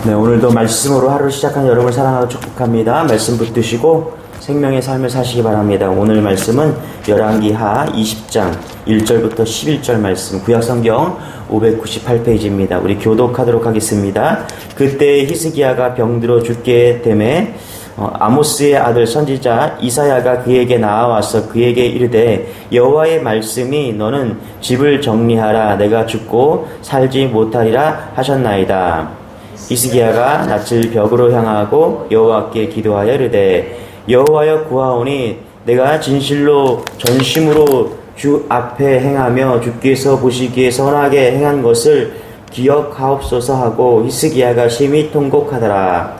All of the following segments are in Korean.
네, 오늘도 말씀으로 하루 시작한 여러분을 사랑하고 축복합니다. 말씀 붙드시고 생명의 삶을 사시기 바랍니다. 오늘 말씀은 열왕기하 20장 1절부터 11절 말씀, 구약성경 598페이지입니다. 우리 교독하도록 하겠습니다. 그때 히스기야가 병들어 죽게 되매 아모스의 아들 선지자 이사야가 그에게 나와서 그에게 이르되 여호와의 말씀이 너는 집을 정리하라, 내가 죽고 살지 못하리라 하셨나이다. 히스기야가 낯을 벽으로 향하고 여호와께 기도하여 이르되 여호와여 구하오니 내가 진실로 전심으로 주 앞에 행하며 주께서 보시기에 선하게 행한 것을 기억하옵소서 하고 히스기야가 심히 통곡하더라.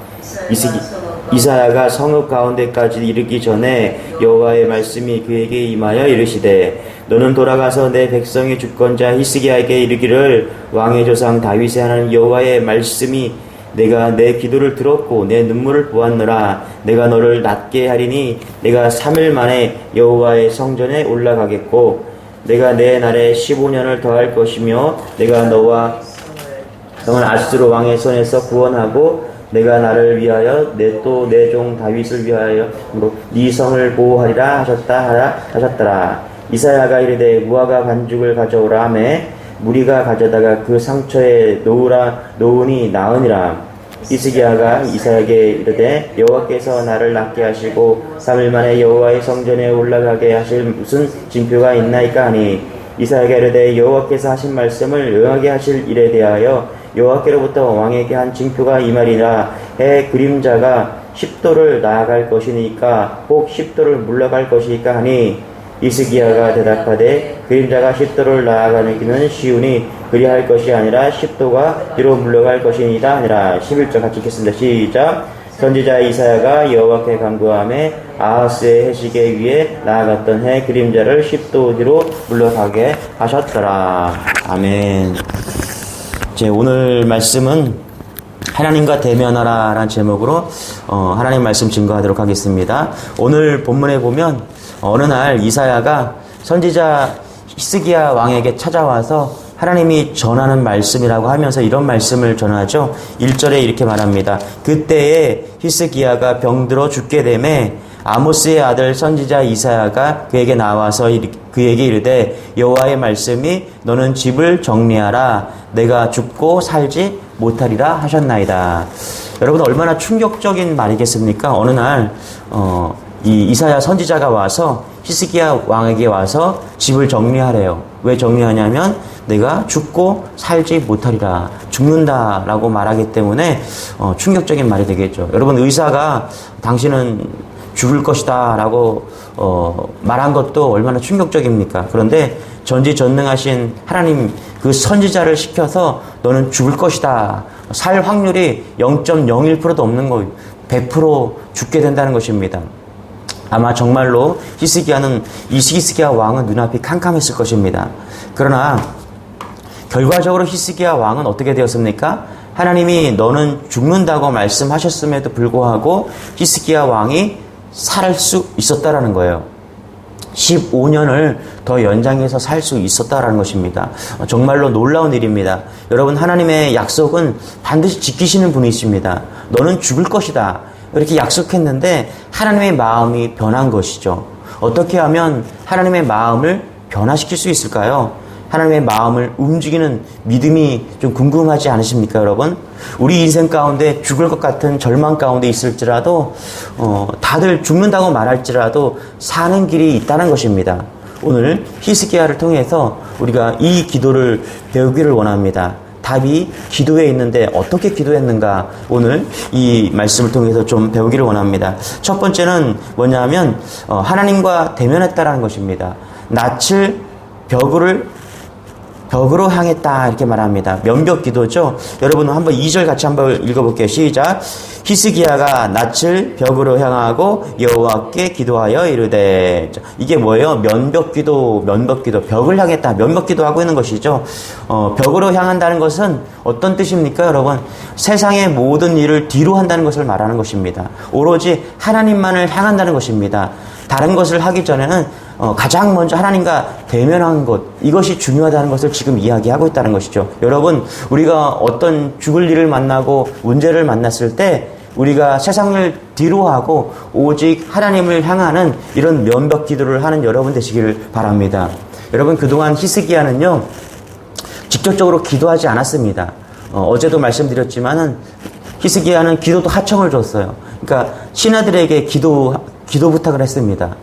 이사야가 성읍 가운데까지 이르기 전에 여호와의 말씀이 그에게 임하여 이르시되 너는 돌아가서 내 백성의 주권자 히스기야에게 이르기를 왕의 조상 다윗의 하나님 여호와의 말씀이 내가 내 기도를 들었고 내 눈물을 보았노라. 내가 너를 낫게 하리니 내가 3일 만에 여호와의 성전에 올라가겠고 내가 내 날에 15년을 더할 것이며 내가 너를 아수르 왕의 손에서 구원하고 내가 나를 위하여 내 종 다윗을 위하여 네 성을 보호하리라 하셨더라. 이사야가 이르되 무화과 반죽을 가져오라 하매 무리가 가져다가 그 상처에 놓으니 나으니라. 히스기야가 이사야에게 이르되 여호와께서 나를 낫게 하시고 3일 만에 여호와의 성전에 올라가게 하실 무슨 징표가 있나이까 하니 이사야가 이르되 여호와께서 하신 말씀을 응하게 하실 일에 대하여 여호와께로부터 왕에게 한 징표가 이 말이라. 해 그림자가 10도를 나아갈 것이니까 혹 10도를 물러갈 것이니까 하니 히스기야가 대답하되 그림자가 10도를 나아가는 길은 쉬우니 그리할 것이 아니라 10도가 뒤로 물러갈 것이니이다 하니라. 11절 같이 읽겠습니다. 시작. 선지자 이사야가 여호와께 간구하며 아하스의 해시계 위에 나아갔던 해 그림자를 10도 뒤로 물러가게 하셨더라. 아멘. 오늘 말씀은 하나님과 대면하라 라는 제목으로 하나님 말씀 증거하도록 하겠습니다. 오늘 본문에 보면 어느 날 이사야가 선지자 히스기야 왕에게 찾아와서 하나님이 전하는 말씀이라고 하면서 이런 말씀을 전하죠. 1절에 이렇게 말합니다. 그때에 히스기야가 병들어 죽게 되매 아모스의 아들 선지자 이사야가 그에게 나와서 그에게 이르되 여호와의 말씀이 너는 집을 정리하라, 내가 죽고 살지 못하리라 하셨나이다. 여러분, 얼마나 충격적인 말이겠습니까? 어느 날 이 이사야 선지자가 와서 히스기야 왕에게 와서 집을 정리하래요. 왜 정리하냐면 내가 죽고 살지 못하리라, 죽는다라고 말하기 때문에 충격적인 말이 되겠죠. 여러분, 의사가 당신은 죽을 것이다 라고 말한 것도 얼마나 충격적입니까? 그런데 전지전능하신 하나님 그 선지자를 시켜서 너는 죽을 것이다, 살 확률이 0.01%도 없는 거예요. 100% 죽게 된다는 것입니다. 아마 정말로 히스기야 왕은 눈앞이 캄캄했을 것입니다. 그러나 결과적으로 히스기야 왕은 어떻게 되었습니까? 하나님이 너는 죽는다고 말씀하셨음에도 불구하고 히스기야 왕이 살 수 있었다라는 거예요. 15년을 더 연장해서 살 수 있었다라는 것입니다. 정말로 놀라운 일입니다. 여러분, 하나님의 약속은 반드시 지키시는 분이십니다. 너는 죽을 것이다, 이렇게 약속했는데 하나님의 마음이 변한 것이죠. 어떻게 하면 하나님의 마음을 변화시킬 수 있을까요? 하나님의 마음을 움직이는 믿음이 좀 궁금하지 않으십니까, 여러분? 우리 인생 가운데 죽을 것 같은 절망 가운데 있을지라도 다들 죽는다고 말할지라도 사는 길이 있다는 것입니다. 오늘 히스기야를 통해서 우리가 이 기도를 배우기를 원합니다. 답이 기도에 있는데 어떻게 기도했는가, 오늘 이 말씀을 통해서 좀 배우기를 원합니다. 첫 번째는 뭐냐면 하나님과 대면했다라는 것입니다. 낯을 벽으로 향했다, 이렇게 말합니다. 면벽 기도죠. 여러분, 한번 2절 같이 한번 읽어볼게요. 시작. 히스기야가 낯을 벽으로 향하고 여호와께 기도하여 이르되. 이게 뭐예요? 면벽 기도, 벽을 향했다, 면벽 기도하고 있는 것이죠. 벽으로 향한다는 것은 어떤 뜻입니까, 여러분? 세상의 모든 일을 뒤로 한다는 것을 말하는 것입니다. 오로지 하나님만을 향한다는 것입니다. 다른 것을 하기 전에는 가장 먼저 하나님과 대면한 것, 이것이 중요하다는 것을 지금 이야기하고 있다는 것이죠. 여러분, 우리가 어떤 죽을 일을 만나고 문제를 만났을 때 우리가 세상을 뒤로하고 오직 하나님을 향하는 이런 면벽 기도를 하는 여러분 되시기를 바랍니다. 여러분, 그동안 히스기야는요, 직접적으로 기도하지 않았습니다. 어제도 말씀드렸지만은 히스기야는 기도도 하청을 줬어요. 그러니까 신하들에게 기도 부탁을 했습니다.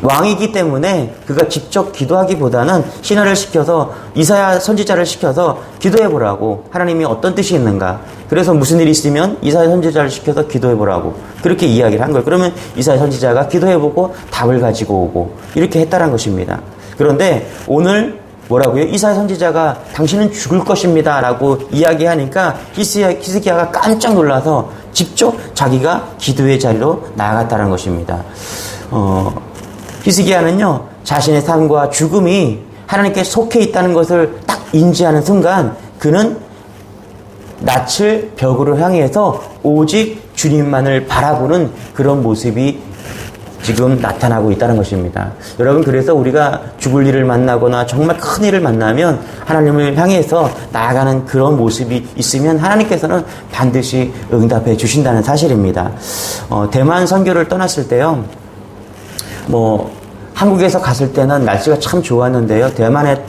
왕이기 때문에 그가 직접 기도하기보다는 신하를 시켜서 이사야 선지자를 시켜서 기도해보라고, 하나님이 어떤 뜻이 있는가, 그래서 무슨 일이 있으면 이사야 선지자를 시켜서 기도해보라고 그렇게 이야기를 한 거예요. 그러면 이사야 선지자가 기도해보고 답을 가지고 오고 이렇게 했다는 것입니다. 그런데 오늘 뭐라고요? 이사야 선지자가 당신은 죽을 것입니다 라고 이야기하니까 히스기야가 깜짝 놀라서 직접 자기가 기도의 자리로 나아갔다는 것입니다. 히스기야는요, 자신의 삶과 죽음이 하나님께 속해 있다는 것을 딱 인지하는 순간 그는 낯을 벽으로 향해서 오직 주님만을 바라보는 그런 모습이 지금 나타나고 있다는 것입니다. 여러분, 그래서 우리가 죽을 일을 만나거나 정말 큰 일을 만나면 하나님을 향해서 나아가는 그런 모습이 있으면 하나님께서는 반드시 응답해 주신다는 사실입니다. 대만 선교를 떠났을 때요, 한국에서 갔을 때는 날씨가 참 좋았는데요, 대만에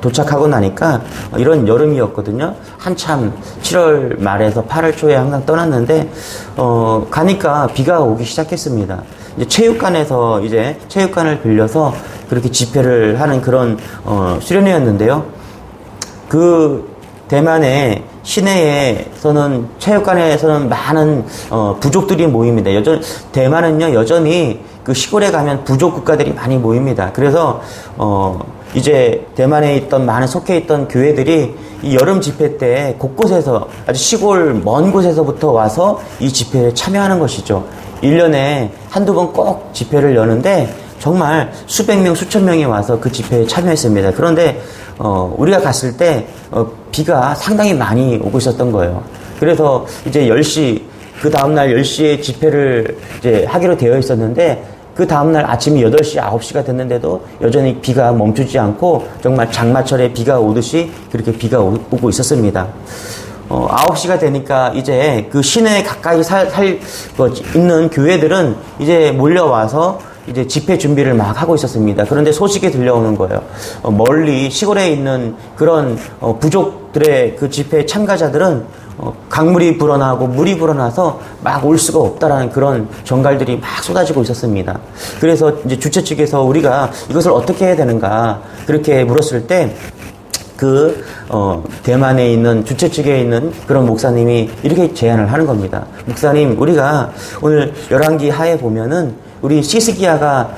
도착하고 나니까 이런 여름이었거든요. 한참 7월 말에서 8월 초에 항상 떠났는데 가니까 비가 오기 시작했습니다. 이제 체육관에서 체육관을 빌려서 그렇게 집회를 하는 그런 수련회였는데요. 그 대만의 시내에서는, 체육관에서는 많은 부족들이 모입니다. 대만은요, 여전히 그 시골에 가면 부족 국가들이 많이 모입니다. 그래서 이제 대만에 있던 많은 속해 있던 교회들이 이 여름 집회 때 곳곳에서, 아주 시골 먼 곳에서부터 와서 이 집회에 참여하는 것이죠. 1년에 한두 번 꼭 집회를 여는데 정말 수백 명, 수천 명이 와서 그 집회에 참여했습니다. 그런데 우리가 갔을 때 비가 상당히 많이 오고 있었던 거예요. 그래서 이제 10시, 그 다음날 10시에 집회를 이제 하기로 되어 있었는데 그 다음날 아침이 8시, 9시가 됐는데도 여전히 비가 멈추지 않고 정말 장마철에 비가 오듯이 그렇게 비가 오고 있었습니다. 9시가 되니까 이제 그 시내에 가까이 있는 교회들은 이제 몰려와서 이제 집회 준비를 막 하고 있었습니다. 그런데 소식이 들려오는 거예요. 멀리 시골에 있는 그런 부족들의 그 집회 참가자들은 강물이 불어나고 물이 불어나서 막 올 수가 없다라는 그런 전갈들이 막 쏟아지고 있었습니다. 그래서 이제 주최 측에서 우리가 이것을 어떻게 해야 되는가 그렇게 물었을 때 대만에 있는 주최 측에 있는 그런 목사님이 이렇게 제안을 하는 겁니다. 목사님, 우리가 오늘 열왕기 하에 보면은 우리 히스기야가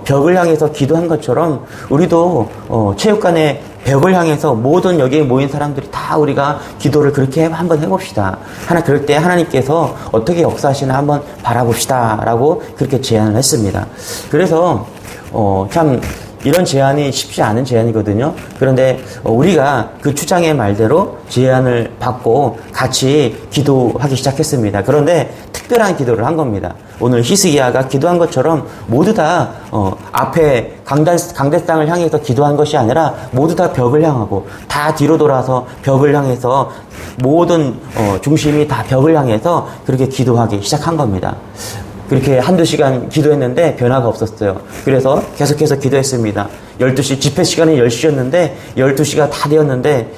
벽을 향해서 기도한 것처럼 우리도 체육관에 벽을 향해서 모든 여기에 모인 사람들이 다 우리가 기도를 그렇게 한번 해봅시다. 그럴 때 하나님께서 어떻게 역사하시나 한번 바라봅시다 라고 그렇게 제안을 했습니다. 그래서 참 이런 제안이 쉽지 않은 제안이거든요. 그런데 우리가 그 추장의 말대로 제안을 받고 같이 기도하기 시작했습니다. 그런데 특별한 기도를 한 겁니다. 오늘 히스기야가 기도한 것처럼 모두 다 앞에 강대상을 향해서 기도한 것이 아니라 모두 다 벽을 향하고 다 뒤로 돌아서 벽을 향해서 모든 중심이 다 벽을 향해서 그렇게 기도하기 시작한 겁니다. 그렇게 한두 시간 기도했는데 변화가 없었어요. 그래서 계속해서 기도했습니다. 12시, 집회 시간이 10시였는데 12시가 다 되었는데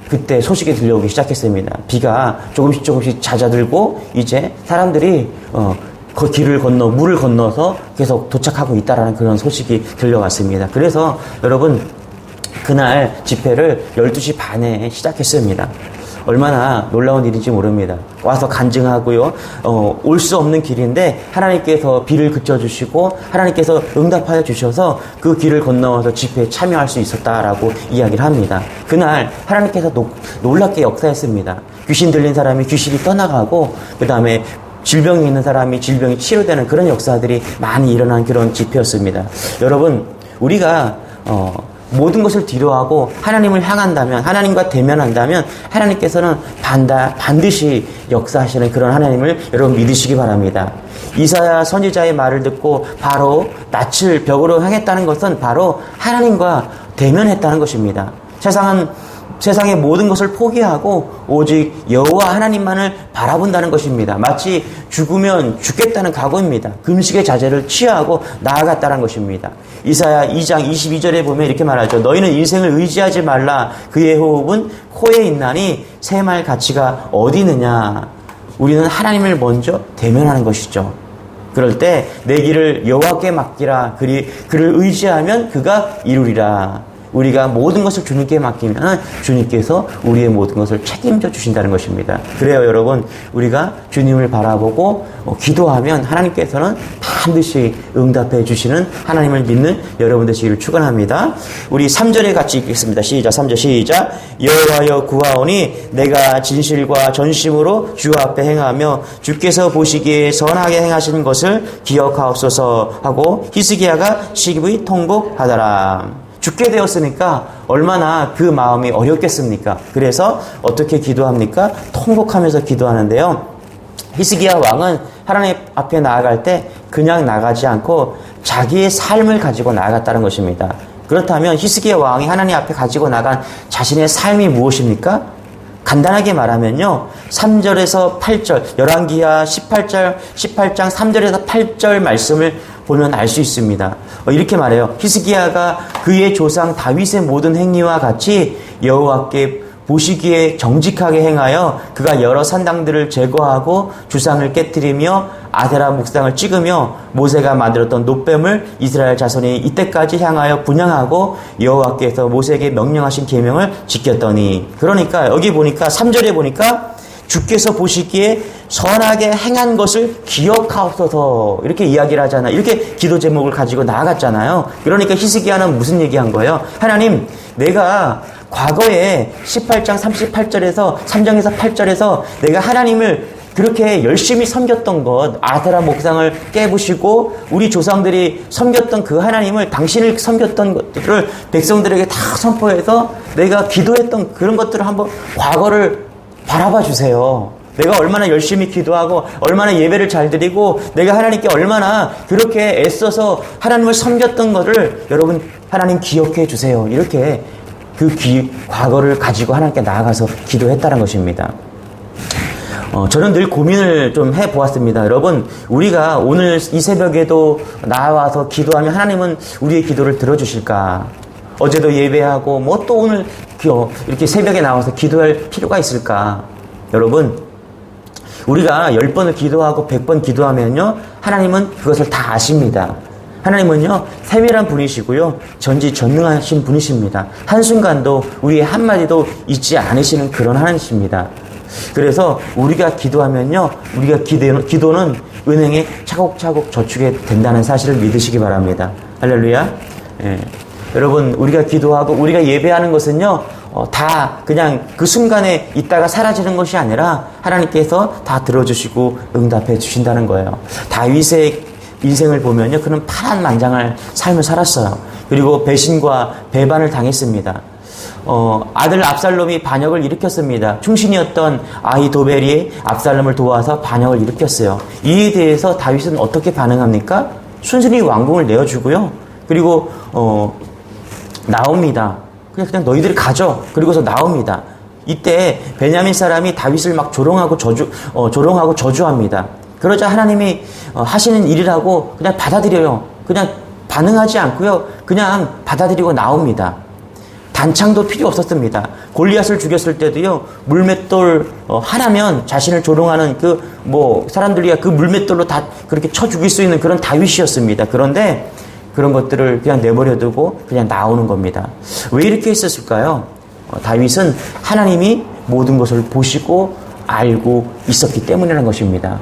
그때 소식이 들려오기 시작했습니다. 비가 조금씩 잦아들고 이제 사람들이 그 길을 건너, 물을 건너서 계속 도착하고 있다라는 그런 소식이 들려왔습니다. 그래서 여러분, 그날 집회를 12시 반에 시작했습니다. 얼마나 놀라운 일인지 모릅니다. 와서 간증하고요. 올 수 없는 길인데 하나님께서 비를 그쳐주시고 하나님께서 응답하여 주셔서 그 길을 건너와서 집회에 참여할 수 있었다라고 이야기를 합니다. 그날 하나님께서 놀랍게 역사했습니다. 귀신 들린 사람이 귀신이 떠나가고 그 다음에 질병이 있는 사람이 질병이 치료되는 그런 역사들이 많이 일어난 그런 집회였습니다. 여러분, 우리가 모든 것을 뒤로하고 하나님을 향한다면, 하나님과 대면한다면 하나님께서는 반드시 역사하시는 그런 하나님을 여러분 믿으시기 바랍니다. 이사야 선지자의 말을 듣고 바로 낯을 벽으로 향했다는 것은 바로 하나님과 대면했다는 것입니다. 세상의 모든 것을 포기하고 오직 여호와 하나님만을 바라본다는 것입니다. 마치 죽으면 죽겠다는 각오입니다. 금식의 자세를 취하고 나아갔다는 것입니다. 이사야 2장 22절에 보면 이렇게 말하죠. 너희는 인생을 의지하지 말라. 그의 호흡은 코에 있나니 새말 가치가 어디 있느냐. 우리는 하나님을 먼저 대면하는 것이죠. 그럴 때 내 길을 여호와께 맡기라. 그를 의지하면 그가 이루리라. 우리가 모든 것을 주님께 맡기면 주님께서 우리의 모든 것을 책임져 주신다는 것입니다. 그래요, 여러분. 우리가 주님을 바라보고 기도하면 하나님께서는 반드시 응답해 주시는 하나님을 믿는 여러분 되시기를 축원합니다. 우리 3절에 같이 읽겠습니다. 시작. 3절 시작. 여호와여 구하오니 내가 진실과 전심으로 주 앞에 행하며 주께서 보시기에 선하게 행하시는 것을 기억하옵소서 하고 히스기야가 시기의 통곡하더라. 죽게 되었으니까 얼마나 그 마음이 어렵겠습니까? 그래서 어떻게 기도합니까? 통곡하면서 기도하는데요. 히스기야 왕은 하나님 앞에 나아갈 때 그냥 나가지 않고 자기의 삶을 가지고 나아갔다는 것입니다. 그렇다면 히스기야 왕이 하나님 앞에 가지고 나간 자신의 삶이 무엇입니까? 간단하게 말하면요. 3절에서 8절, 열왕기하 18장 3절에서 8절 말씀을 보면 알 수 있습니다. 이렇게 말해요. 히스기야가 그의 조상 다윗의 모든 행위와 같이 여호와께 보시기에 정직하게 행하여 그가 여러 산당들을 제거하고 주상을 깨뜨리며 아세라 목상을 찍으며 모세가 만들었던 놋뱀을 이스라엘 자손이 이때까지 향하여 분향하고 여호와께서 모세에게 명령하신 계명을 지켰더니. 그러니까 여기 보니까 3절에 보니까 주께서 보시기에 선하게 행한 것을 기억하옵소서 이렇게 이야기를 하잖아요. 이렇게 기도 제목을 가지고 나아갔잖아요. 그러니까 히스기야는 무슨 얘기한 거예요? 하나님, 내가 과거에 18장 38절에서 3장에서 8절에서 내가 하나님을 그렇게 열심히 섬겼던 것, 아세라 목상을 깨부시고 우리 조상들이 섬겼던 그 하나님을, 당신을 섬겼던 것들을 백성들에게 다 선포해서 내가 기도했던 그런 것들을 한번 과거를 바라봐 주세요. 내가 얼마나 열심히 기도하고 얼마나 예배를 잘 드리고 내가 하나님께 얼마나 그렇게 애써서 하나님을 섬겼던 것을 여러분 하나님 기억해 주세요. 이렇게 과거를 가지고 하나님께 나아가서 기도했다는 것입니다. 저는 늘 고민을 좀 해보았습니다. 여러분, 우리가 오늘 이 새벽에도 나와서 기도하면 하나님은 우리의 기도를 들어주실까? 어제도 예배하고 뭐 또 오늘 이렇게 새벽에 나와서 기도할 필요가 있을까? 여러분, 우리가 10번을 기도하고 100번 기도하면요, 하나님은 그것을 다 아십니다. 하나님은요, 세밀한 분이시고요, 전지전능하신 분이십니다. 한순간도 우리의 한마디도 잊지 않으시는 그런 하나님이십니다. 그래서 우리가 기도하면요, 우리가 기도는 은행에 차곡차곡 저축이 된다는 사실을 믿으시기 바랍니다. 할렐루야. 예. 여러분, 우리가 기도하고 우리가 예배하는 것은요, 다 그냥 그 순간에 있다가 사라지는 것이 아니라 하나님께서 다 들어주시고 응답해 주신다는 거예요. 다윗의 인생을 보면요, 그는 파란만장할 삶을 살았어요. 그리고 배신과 배반을 당했습니다. 아들 압살롬이 반역을 일으켰습니다. 충신이었던 아히도벨이 압살롬을 도와서 반역을 일으켰어요. 이에 대해서 다윗은 어떻게 반응합니까? 순순히 왕궁을 내어주고요. 그리고 나옵니다. 그냥 너희들이 가죠. 그리고서 나옵니다. 이때 베냐민 사람이 다윗을 막 조롱하고 저주합니다. 그러자 하나님이 하시는 일이라고 그냥 받아들여요. 그냥 반응하지 않고요. 그냥 받아들이고 나옵니다. 단창도 필요 없었습니다. 골리앗을 죽였을 때도요, 물맷돌 하나면 자신을 조롱하는 사람들이 그 물맷돌로 다 그렇게 쳐 죽일 수 있는 그런 다윗이었습니다. 그런데 그런 것들을 그냥 내버려두고 그냥 나오는 겁니다. 왜 이렇게 했었을까요? 다윗은 하나님이 모든 것을 보시고 알고 있었기 때문이라는 것입니다.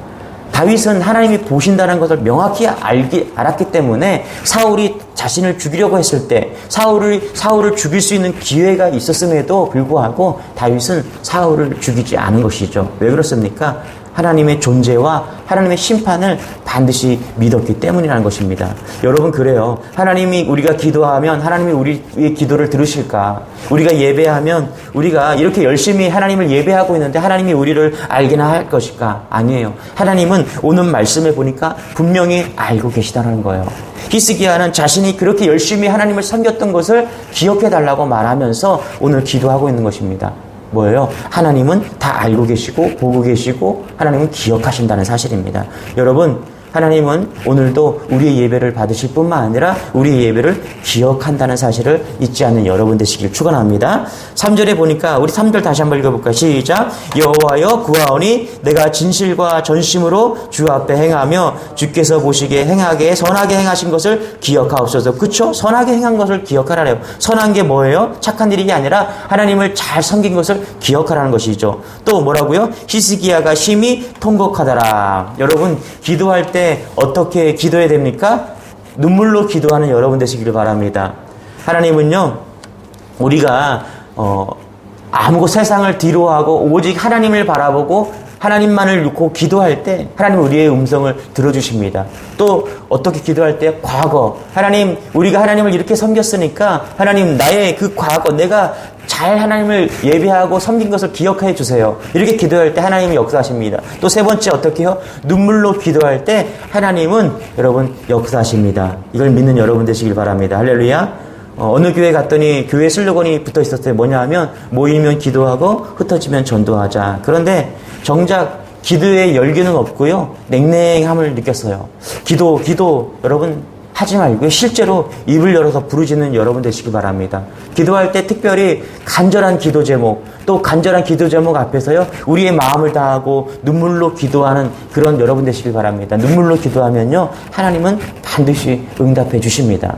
다윗은 하나님이 보신다는 것을 명확히 알았기 때문에 사울이 자신을 죽이려고 했을 때 사울을 죽일 수 있는 기회가 있었음에도 불구하고 다윗은 사울을 죽이지 않은 것이죠. 왜 그렇습니까? 하나님의 존재와 하나님의 심판을 반드시 믿었기 때문이라는 것입니다. 여러분, 그래요. 하나님이 우리가 기도하면 하나님이 우리의 기도를 들으실까? 우리가 예배하면 우리가 이렇게 열심히 하나님을 예배하고 있는데 하나님이 우리를 알기나 할 것일까? 아니에요. 하나님은 오늘 말씀에 보니까 분명히 알고 계시다는 거예요. 히스기야는 자신이 그렇게 열심히 하나님을 섬겼던 것을 기억해달라고 말하면서 오늘 기도하고 있는 것입니다. 뭐예요? 하나님은 다 알고 계시고 보고 계시고 하나님은 기억하신다는 사실입니다. 여러분, 하나님은 오늘도 우리의 예배를 받으실 뿐만 아니라 우리의 예배를 기억한다는 사실을 잊지 않는 여러분 되시길 축원합니다. 3절에 보니까 우리 3절 다시 한번 읽어볼까요? 시작. 여호와여 구하오니 내가 진실과 전심으로 주 앞에 행하며 주께서 보시기에 행하게 선하게 행하신 것을 기억하옵소서. 그쵸? 선하게 행한 것을 기억하라래요. 선한 게 뭐예요? 착한 일이 아니라 하나님을 잘 섬긴 것을 기억하라는 것이죠. 또 뭐라고요? 히스기야가 심히 통곡하더라. 여러분, 기도할 때 어떻게 기도해야 됩니까? 눈물로 기도하는 여러분 되시기를 바랍니다. 하나님은요, 우리가 아무것도 세상을 뒤로하고 오직 하나님을 바라보고 하나님만을 놓고 기도할 때 하나님은 우리의 음성을 들어주십니다. 또 어떻게 기도할 때? 과거, 하나님, 우리가 하나님을 이렇게 섬겼으니까 하나님, 나의 그 과거, 내가 잘 하나님을 예배하고 섬긴 것을 기억해 주세요. 이렇게 기도할 때 하나님이 역사하십니다. 또 세 번째, 어떻게 해요? 눈물로 기도할 때 하나님은 여러분 역사하십니다. 이걸 믿는 여러분 되시길 바랍니다. 할렐루야. 어느 교회 갔더니 교회 슬로건이 붙어 있었어요. 뭐냐 하면 모이면 기도하고 흩어지면 전도하자. 그런데 정작 기도의 열기는 없고요, 냉랭함을 느꼈어요. 기도 여러분 하지 말고요, 실제로 입을 열어서 부르짖는 여러분 되시기 바랍니다. 기도할 때 특별히 간절한 기도 제목, 또 간절한 기도 제목 앞에서요, 우리의 마음을 다하고 눈물로 기도하는 그런 여러분 되시길 바랍니다. 눈물로 기도하면요, 하나님은 반드시 응답해 주십니다.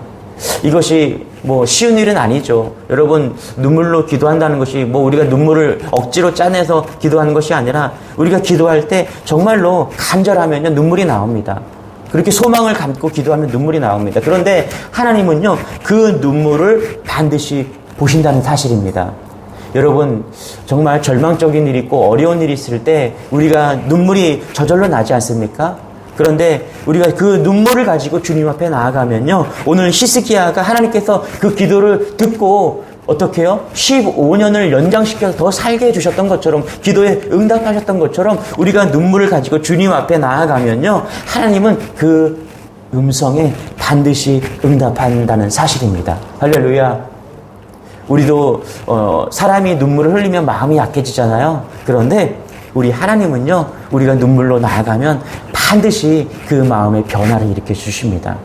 이것이 쉬운 일은 아니죠. 여러분, 눈물로 기도한다는 것이 우리가 눈물을 억지로 짜내서 기도하는 것이 아니라 우리가 기도할 때 정말로 간절하면요, 눈물이 나옵니다. 그렇게 소망을 감고 기도하면 눈물이 나옵니다. 그런데 하나님은요, 그 눈물을 반드시 보신다는 사실입니다. 여러분, 정말 절망적인 일이 있고 어려운 일이 있을 때 우리가 눈물이 저절로 나지 않습니까? 그런데 우리가 그 눈물을 가지고 주님 앞에 나아가면요, 오늘 히스기야가 하나님께서 그 기도를 듣고 어떻게 해요? 15년을 연장시켜서 더 살게 해주셨던 것처럼, 기도에 응답하셨던 것처럼 우리가 눈물을 가지고 주님 앞에 나아가면요, 하나님은 그 음성에 반드시 응답한다는 사실입니다. 할렐루야. 우리도 사람이 눈물을 흘리면 마음이 약해지잖아요. 그런데 우리 하나님은요, 우리가 눈물로 나아가면 반드시 그 마음의 변화를 일으켜 주십니다.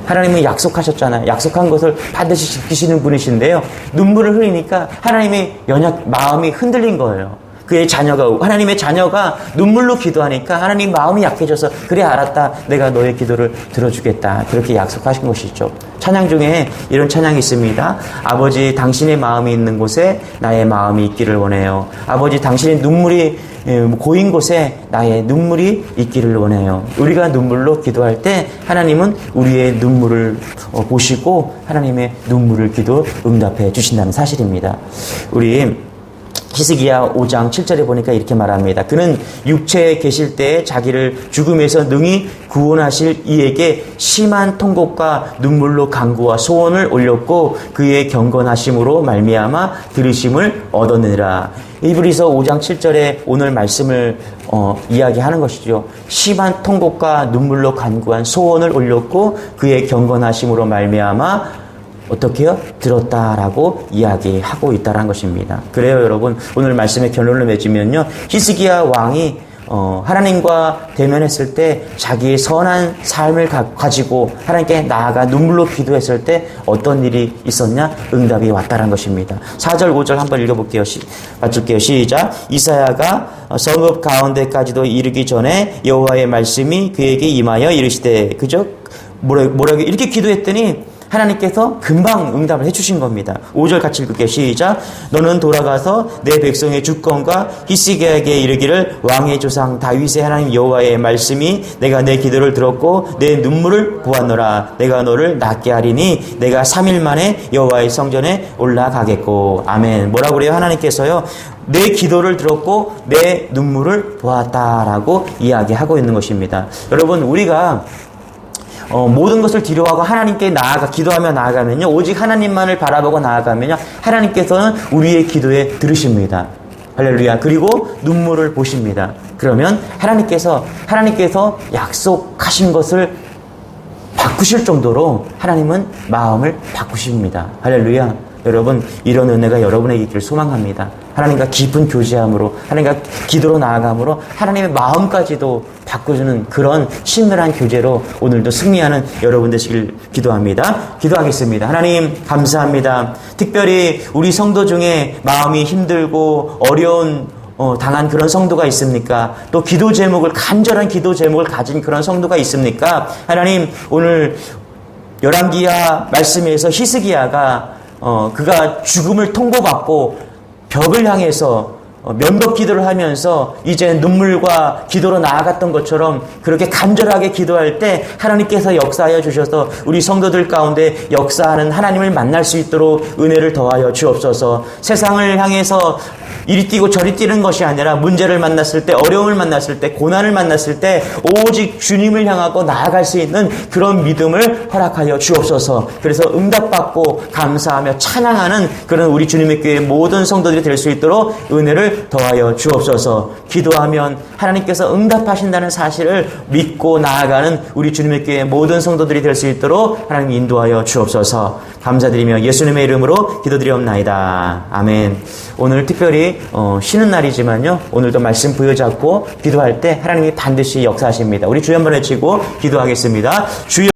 하나님은 약속하셨잖아요. 약속한 것을 반드시 지키시는 분이신데요, 눈물을 흘리니까 하나님의 마음이 흔들린 거예요. 그의 자녀가, 하나님의 자녀가 눈물로 기도하니까 하나님 마음이 약해져서, 그래 알았다, 내가 너의 기도를 들어주겠다, 그렇게 약속하신 것이죠. 찬양 중에 이런 찬양이 있습니다. 아버지, 당신의 마음이 있는 곳에 나의 마음이 있기를 원해요. 아버지, 당신의 눈물이 고인 곳에 나의 눈물이 있기를 원해요. 우리가 눈물로 기도할 때 하나님은 우리의 눈물을 보시고 하나님의 눈물을 기도 응답해 주신다는 사실입니다. 우리 히스기야 5장 7절에 보니까 이렇게 말합니다. 그는 육체에 계실 때에 자기를 죽음에서 능히 구원하실 이에게 심한 통곡과 눈물로 간구와 소원을 올렸고 그의 경건하심으로 말미암아 들으심을 얻었느니라. 히브리서 5장 7절에 오늘 말씀을 이야기하는 것이죠. 심한 통곡과 눈물로 간구한 소원을 올렸고 그의 경건하심으로 말미암아 어떻게 해요? 들었다라고 이야기하고 있다는 것입니다. 그래요, 여러분. 오늘 말씀의 결론을 맺으면요, 히스기야 왕이 하나님과 대면했을 때 자기의 선한 삶을 가지고 하나님께 나아가 눈물로 기도했을 때 어떤 일이 있었냐? 응답이 왔다는 것입니다. 4절 5절 한번 읽어볼게요. 맞출게요. 시작. 이사야가 성읍 가운데까지도 이르기 전에 여호와의 말씀이 그에게 임하여 이르시되, 그죠? 뭐라고 이렇게 기도했더니 하나님께서 금방 응답을 해주신 겁니다. 5절 같이 읽을게요. 시작. 너는 돌아가서 내 백성의 주권과 히스기야에게 이르기를 왕의 조상 다윗의 하나님 여호와의 말씀이 내가 내 기도를 들었고 내 눈물을 보았노라. 내가 너를 낫게 하리니 내가 3일 만에 여호와의 성전에 올라가겠고. 아멘. 뭐라고 그래요? 하나님께서요. 내 기도를 들었고 내 눈물을 보았다라고 이야기하고 있는 것입니다. 여러분, 우리가 모든 것을 뒤로하고 하나님께 기도하며 나아가면요, 오직 하나님만을 바라보고 나아가면요, 하나님께서는 우리의 기도에 들으십니다. 할렐루야. 그리고 눈물을 보십니다. 그러면 하나님께서 약속하신 것을 바꾸실 정도로 하나님은 마음을 바꾸십니다. 할렐루야. 여러분, 이런 은혜가 여러분에게 있기를 소망합니다. 하나님과 깊은 교제함으로, 하나님과 기도로 나아감으로 하나님의 마음까지도 바꿔주는 그런 친밀한 교제로 오늘도 승리하는 여러분 되시길 기도합니다. 기도하겠습니다. 하나님 감사합니다. 특별히 우리 성도 중에 마음이 힘들고 어려운 당한 그런 성도가 있습니까? 또 간절한 기도 제목을 가진 그런 성도가 있습니까? 하나님, 오늘 열왕기하 말씀에서 히스기야가 그가 죽음을 통보받고 벽을 향해서 면벽 기도를 하면서 이제 눈물과 기도로 나아갔던 것처럼 그렇게 간절하게 기도할 때 하나님께서 역사하여 주셔서 우리 성도들 가운데 역사하는 하나님을 만날 수 있도록 은혜를 더하여 주옵소서. 세상을 향해서 이리 뛰고 저리 뛰는 것이 아니라 문제를 만났을 때, 어려움을 만났을 때, 고난을 만났을 때 오직 주님을 향하고 나아갈 수 있는 그런 믿음을 허락하여 주옵소서. 그래서 응답받고 감사하며 찬양하는 그런 우리 주님의 교회 모든 성도들이 될 수 있도록 은혜를 더하여 주옵소서. 기도하면 하나님께서 응답하신다는 사실을 믿고 나아가는 우리 주님의 교회 모든 성도들이 될 수 있도록 하나님 인도하여 주옵소서. 감사드리며 예수님의 이름으로 기도드리옵나이다. 아멘. 오늘 특별히 쉬는 날이지만요, 오늘도 말씀 부여잡고 기도할 때 하나님이 반드시 역사하십니다. 우리 주여 한번 외치고 기도하겠습니다. 주여